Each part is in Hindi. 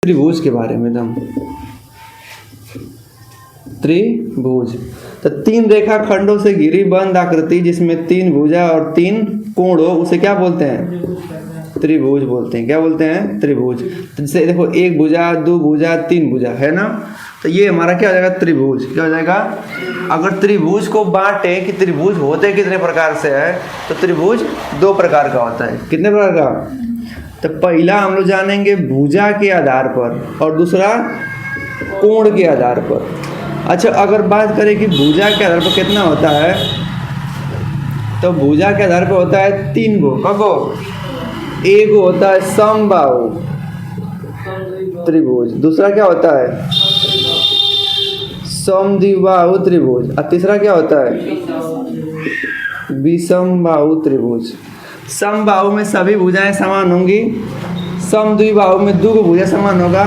त्रिभुज के बारे में एकदम त्रिभुज। तो 3 रेखा खंडों से घिरी बंद आकृति जिसमें 3 भुजा और 3 कोण हो उसे क्या बोलते हैं? त्रिभुज बोलते हैं। क्या बोलते हैं? त्रिभुज। तो जैसे देखो 1 भुजा 2 भुजा 3 भुजा है ना, तो ये हमारा क्या हो जाएगा? त्रिभुज। क्या हो जाएगा? अगर त्रिभुज को बांटे कि त्रिभुज होते कितने प्रकार से है, तो त्रिभुज 2 प्रकार का होता है। कितने प्रकार का? तो पहला हम लोग जानेंगे भुजा के आधार पर और दूसरा कोण के आधार पर। अच्छा, अगर बात करें कि भुजा के आधार पर कितना होता है, तो भुजा के आधार पर होता है 3 गो। कगो? एक होता है समबाहु त्रिभुज, दूसरा क्या होता है? समद्विबाहु त्रिभुज, और तीसरा क्या होता है? विषमबाहु त्रिभुज। समबाहु में सभी भुजाएं समान होंगी, समद्विबाहु में 2 भुजा समान होगा,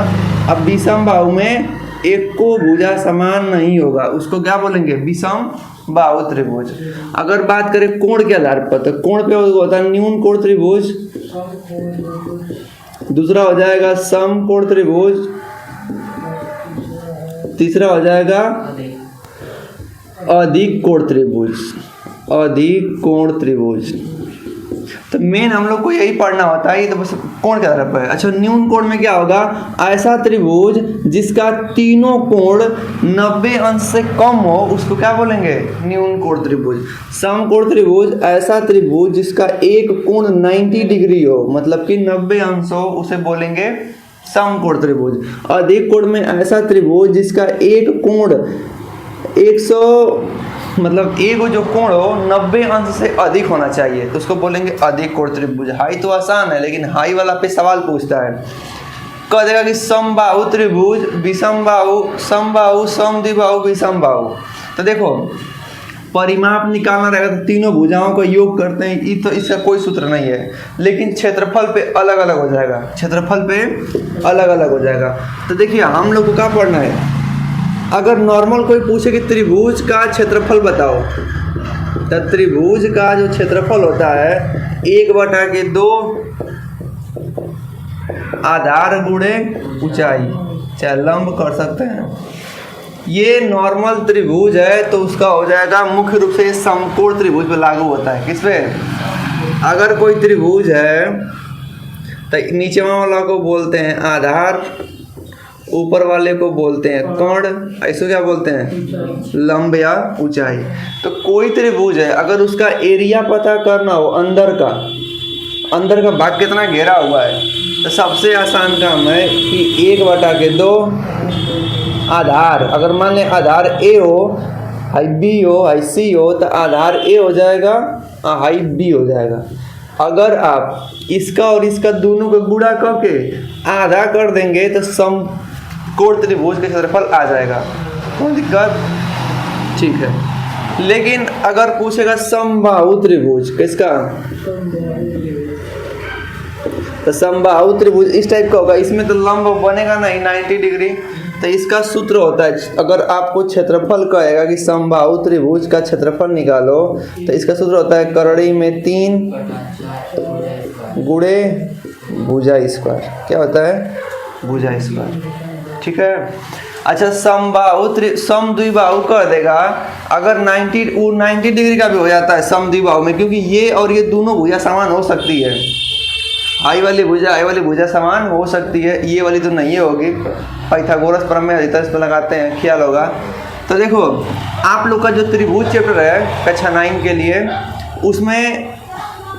अब विषमबाहु में 1 को भुजा समान नहीं होगा, उसको क्या बोलेंगे? विषमबाहु त्रिभुज। अगर बात करें कोण के आधार पर, तो कोण पे होता है न्यून कोण त्रिभुज, दूसरा हो जाएगा समकोण त्रिभुज, तीसरा हो जाएगा अधिक कोण त्रिभुज। अधिक कोण त्रिभुज। तो मेन हम लोग को यही पढ़ना होता है, ये तो बस कोण के आधार पर है। अच्छा, न्यून कोण में क्या होगा? ऐसा त्रिभुज जिसका तीनों कोण 90 अंश से कम हो उसको क्या बोलेंगे? न्यून कोण त्रिभुज। समकोण त्रिभुज ऐसा त्रिभुज जिसका एक कोण 90 डिग्री हो, मतलब कि 90 अंश हो, उसे बोलेंगे समकोण त्रिभुज। अधिक कोण में ऐसा त्रिभुज जिसका एक कोण 100 मतलब एक जो कोण हो 90 अंश से अधिक होना चाहिए, तो उसको बोलेंगे अधिक कोण त्रिभुज। हाई तो आसान है, लेकिन हाई वाला पे सवाल पूछता है, कह देगा कि समबाहु त्रिभुज, विषमबाहु, समबाहु, समद्विबाहु, विषमबाहु। तो देखो परिमाप निकालना रहेगा तो तीनों भुजाओं का योग करते हैं, तो इसका कोई सूत्र नहीं है, लेकिन क्षेत्रफल पे अलग अलग हो जाएगा। क्षेत्रफल पे अलग अलग हो जाएगा। तो देखिए हम लोग को क्या पढ़ना है, अगर नॉर्मल कोई पूछे कि त्रिभुज का क्षेत्रफल बताओ, तो त्रिभुज का जो क्षेत्रफल होता है 1/2 आधार गुणे ऊंचाई, चाहे लंब कर सकते हैं। ये नॉर्मल त्रिभुज है तो उसका हो जाएगा मुख्य रूप से ये समकोण त्रिभुज पे लागू होता है। किस पे? अगर कोई त्रिभुज है तो नीचे वाला को बोलते हैं आधार, ऊपर वाले को बोलते हैं कोण, ऐसे क्या बोलते हैं? लंब या ऊंचाई। तो कोई त्रिभुज है अगर उसका एरिया पता करना हो, अंदर का भाग कितना घेरा हुआ है, तो सबसे आसान काम है कि 1/2 आधार, अगर मान लें आधार ए हो, हाई बी हो, हाई सी हो, तो आधार ए हो जाएगा, हाई बी हो जाएगा। अगर आप इसका और इसका दोनों को गुणा करके आधा कर देंगे तो समकोण त्रिभुज का क्षेत्रफल आ जाएगा। कोई दिक्कत? ठीक है। लेकिन अगर पूछेगा समबाहु त्रिभुज किसका, तो समबाहु त्रिभुज इस टाइप का होगा, इसमें तो लंब बनेगा नहीं 90 डिग्री। तो इसका सूत्र होता है, अगर आपको क्षेत्रफल कहेगा कि समबाहु त्रिभुज का क्षेत्रफल निकालो, तो इसका सूत्र होता है करड़ी में 3 गुणे भुजा स्क्वायर। क्या होता है? भुजा स्क्वायर। ठीक है। अच्छा, समद्विबाहु कर देगा, अगर 90 डिग्री का भी हो जाता है समद्विबाहु में, क्योंकि ये और ये दोनों भुजा समान हो सकती है। आई वाली भुजा समान हो सकती है, ये वाली तो नहीं होगी। पाइथागोरस प्रमेय अधिकतर इस पर लगाते हैं, ख्याल होगा। तो देखो आप लोग का जो त्रिभुज चैप्टर है कक्षा 9 के लिए, उसमें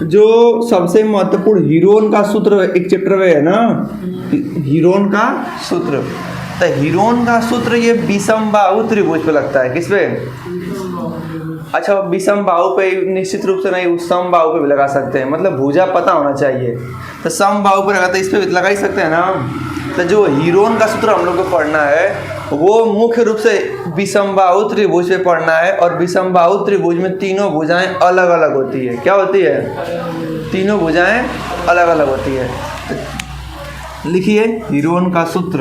जो सबसे महत्वपूर्ण हीरोन का सूत्र एक चैप्टर में है ना, हीरोन का सूत्र। तो हीरोन का सूत्र ये विषमबाहु त्रिभुज पे लगता है। किस पे? अच्छा, विषमबाहु पे निश्चित रूप से नहीं, समबाहु पे भी लगा सकते हैं, मतलब भुजा पता होना चाहिए। तो समबाहु पे लगा तो इस पे भी लगा ही सकते हैं ना। तो जो हीरोन का सूत्र हम लोग को पढ़ना है वो मुख्य रूप से विषमबाहु त्रिभुज पे पढ़ना है, और विषमबाहु त्रिभुज में तीनों भुजाएं अलग अलग होती है। क्या होती है? तीनों भुजाएं अलग अलग होती है। लिखिए हीरोन का सूत्र,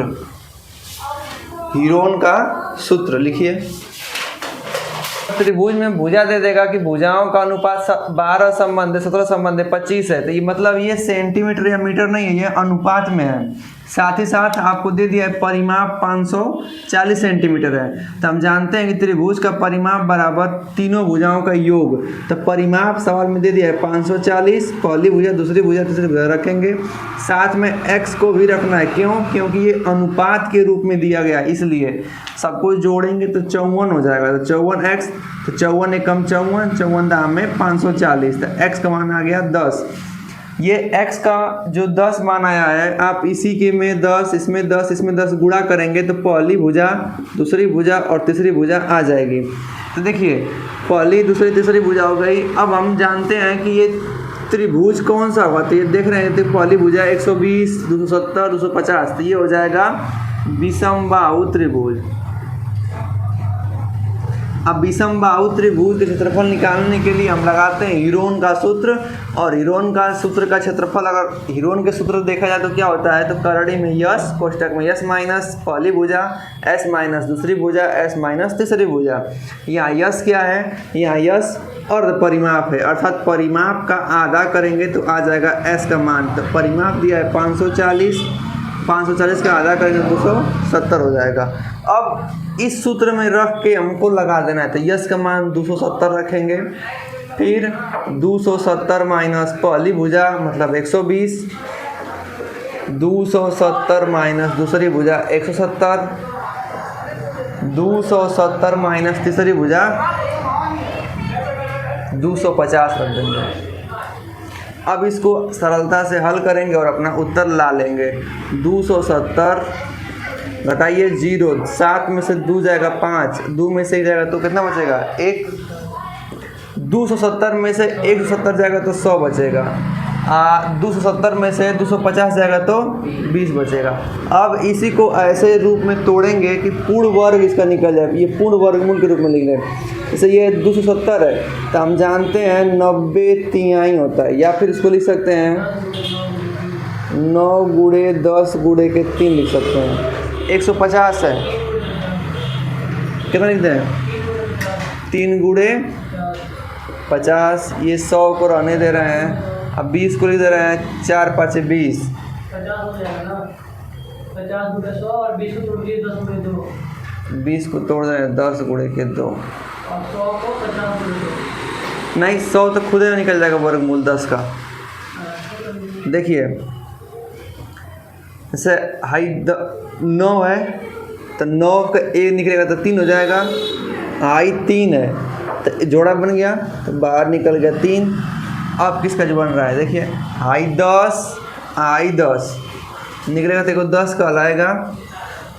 हीरोन का सूत्र लिखिए। त्रिभुज में भुजा दे देगा कि भुजाओं का अनुपात 12 संबंध 17 संबंध 25 है, तो ये मतलब ये सेंटीमीटर या मीटर नहीं है, ये अनुपात में है। साथ ही साथ आपको दे दिया है परिमाप 540 सेंटीमीटर है। तो हम जानते हैं कि त्रिभुज का परिमाप बराबर तीनों भुजाओं का योग। तो परिमाप सवाल में दे दिया है 540, पहली भुजा दूसरी भुजा तीसरी भुजा रखेंगे, साथ में x को भी रखना है। क्यों? क्योंकि ये अनुपात के रूप में दिया गया, इसलिए सब कुछ जोड़ेंगे तो 54 हो जाएगा। तो 54x, तो 54 एकम 54, 54 दाम में 540, तो x का मान आ गया 10। ये x का जो 10 मान आया है, आप इसी के में 10 इसमें 10 इसमें 10 गुणा करेंगे तो पहली भुजा दूसरी भुजा और तीसरी भुजा आ जाएगी। तो देखिए पहली दूसरी तीसरी भुजा हो गई। अब हम जानते हैं कि ये त्रिभुज कौन सा होगा। तो ये देख रहे हैं तो पहली भुजा 120, 270, 250, तो ये हो जाएगा विषमबाहु त्रिभुज। अब विषमबाहु त्रिभुज के क्षेत्रफल निकालने के लिए हम लगाते हैं हीरोन का सूत्र। और हीरोन का सूत्र का क्षेत्रफल, अगर हीरोन के सूत्र देखा जाए तो क्या होता है, तो करड़ी में यस, कोष्टक में यस माइनस पहली भुजा, एस माइनस दूसरी भुजा, एस माइनस तीसरी भुजा। यहाँ यस क्या है, यहाँ यस अर्ध परिमाप है, अर्थात परिमाप का आधा करेंगे तो आ जाएगा एस का मान। तो परिमाप दिया है 540, 540 का आधा करेंगे 270 हो जाएगा। अब इस सूत्र में रख के हमको लगा देना है। तो यस का मान 270 रखेंगे, फिर 270 माइनस पहली भुजा मतलब 120, 270 माइनस दूसरी भुजा 170, 270 माइनस तीसरी भुजा 250 रख देंगे। अब इसको सरलता से हल करेंगे और अपना उत्तर ला लेंगे। 270 घटाइए 0, 7 में से 2 जाएगा 5, 2 में से 1 जाएगा तो कितना बचेगा 1, 270 में से 170 जाएगा तो 100 बचेगा, 270 में से 250 जाएगा तो 20 बचेगा। अब इसी को ऐसे रूप में तोड़ेंगे कि पूर्ण वर्ग इसका निकल जाए, ये पूर्ण वर्गमूल के रूप में लिख लें। जैसे ये 270 है तो हम जानते हैं 90 तिहाई होता है, या फिर इसको लिख सकते हैं 9 गुणे 10 गुणे के 3 लिख सकते हैं। 150 है, कितना लिखते हैं 3 गुणे 50, ये 100 को रहने दे रहे हैं। अब 20 को लिख दे रहे हैं 4 5 20, 50 हो जाएगा ना, 50 गुणे 100 और 20 को तोड़ दिए 10 गुणे 2, 20 को तोड़ रहे हैं 10 गुणे के 2, और 100 को 50 गुणे 2, नहीं 100 तो खुद ही निकल जाएगा वर्गमूल 10 का। देखिए जैसे हाइट 9 है तो 9 का 1 निकलेगा तो 3 हो जाएगा, हाइट 3 है तो जोड़ा बन गया तो बाहर निकल गया 3। अब किसका जो बन रहा है देखिए, हाइट 10 निकलेगा तो 10 का लाएगा।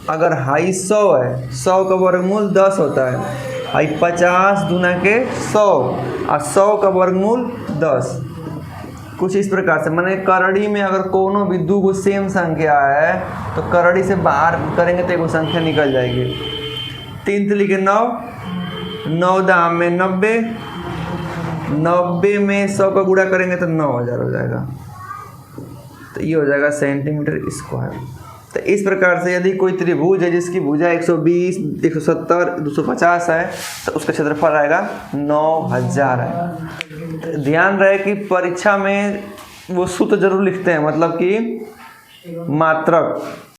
अगर हाइट 100 है, 100 का वर्गमूल 10 होता है, हाइट 50 दूना के 100 और 100 का वर्गमूल 10। कुछ इस प्रकार से, माने करड़ी में अगर कोनो भी 2 गो सेम संख्या है तो करड़ी से बाहर करेंगे तो 1 संख्या निकल जाएगी। 3 3 के 9, 9 दाम में 90, 90 में 100 का गुणा करेंगे तो 9000 हो जाएगा। तो ये हो जाएगा सेंटीमीटर स्क्वायर। तो इस प्रकार से यदि कोई त्रिभुज है जिसकी भुजा 120, 170, 250 है तो उसका क्षेत्रफल आएगा 9000 है। तो ध्यान रहे कि परीक्षा में वो सूत्र जरूर लिखते हैं, मतलब कि मात्रक